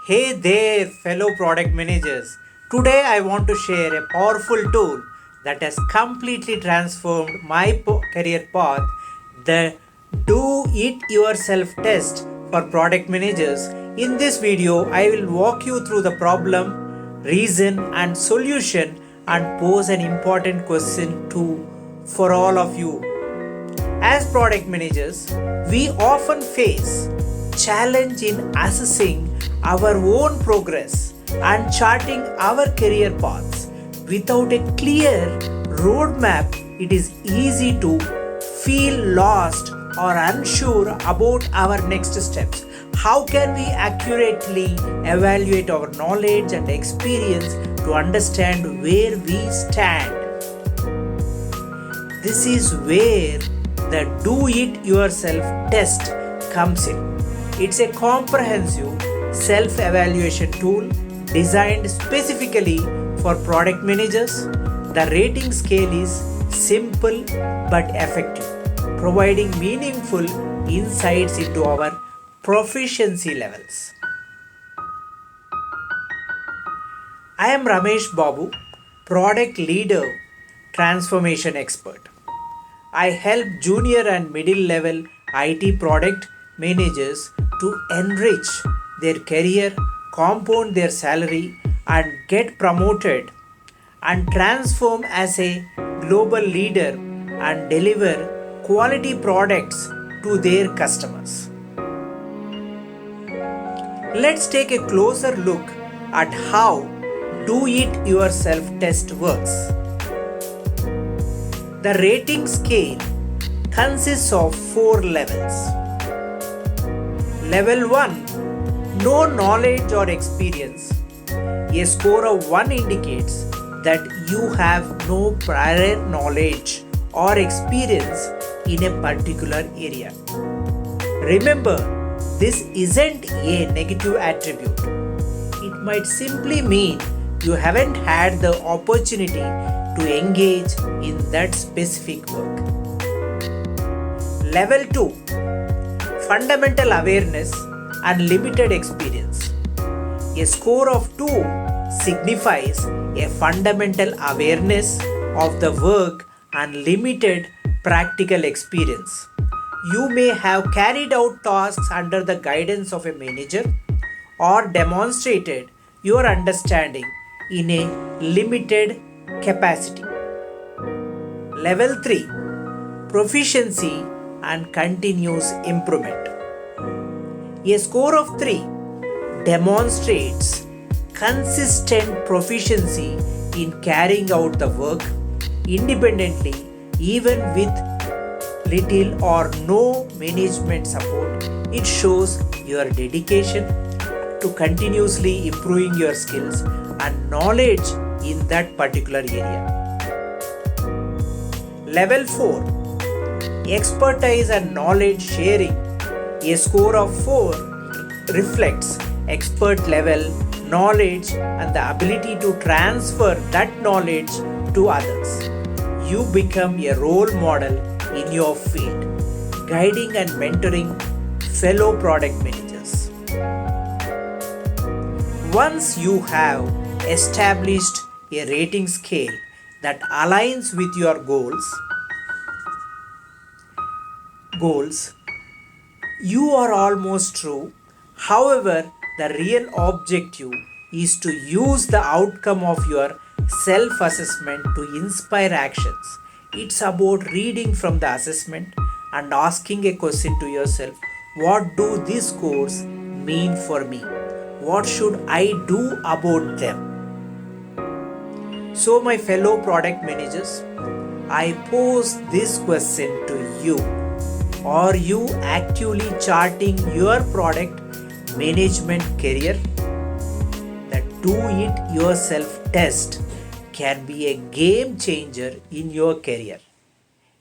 Hey there, fellow product managers. Today I want to share a powerful tool that has completely transformed my career path, the Do It Yourself test for product managers. In this video, I will walk you through the problem, reason, and solution and pose an important question to for all of you. As product managers, we often face challenge in assessing our own progress and charting our career paths. Without a clear roadmap, it is easy to feel lost or unsure about our next steps. How can we accurately evaluate our knowledge and experience to understand where we stand? This is where the Do It Yourself test comes in. It's a comprehensive self evaluation tool designed specifically for product managers. The rating scale is simple but effective, providing meaningful insights into our proficiency levels. I am Ramesh Babu, product leader, transformation expert. I help junior and middle level IT product managers to enrich their career, compound their salary, and get promoted and transform as a global leader and deliver quality products to their customers. Let's take a closer look at how Do It Yourself test works. The rating scale consists of 4 levels. Level 1, no knowledge or experience. A score of 1 indicates that you have no prior knowledge or experience in a particular area. Remember, this isn't a negative attribute. It might simply mean you haven't had the opportunity to engage in that specific work. Level 2, fundamental awareness and limited experience. A score of 2 signifies a fundamental awareness of the work and limited practical experience. You may have carried out tasks under the guidance of a manager or demonstrated your understanding in a limited capacity. Level 3, proficiency and continuous improvement. A score of 3 demonstrates consistent proficiency in carrying out the work independently, even with little or no management support. It shows your dedication to continuously improving your skills and knowledge in that particular area. Level 4, expertise and knowledge sharing. A score of 4 reflects expert level knowledge and the ability to transfer that knowledge to others. You become a role model in your field, guiding and mentoring fellow product managers. Once you have established a rating scale that aligns with your goals, you are almost true. However, the real objective is to use the outcome of your self-assessment to inspire actions. It's about reading from the assessment and asking a question to yourself: what do these scores mean for me? What should I do about them? So, my fellow product managers, I pose this question to you. Are you actively charting your product management career? The Do It Yourself test can be a game changer in your career.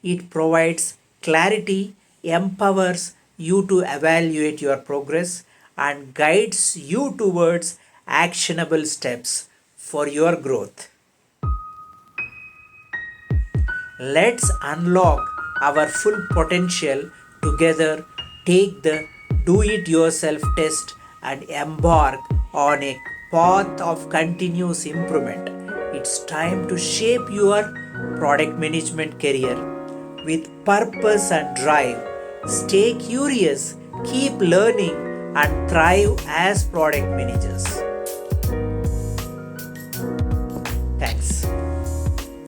It provides clarity, empowers you to evaluate your progress, and guides you towards actionable steps for your growth. Let's unlock our full potential together. Take the Do It Yourself test and embark on a path of continuous improvement. It's time to shape your product management career with purpose and drive. Stay curious, keep learning, and thrive as product managers.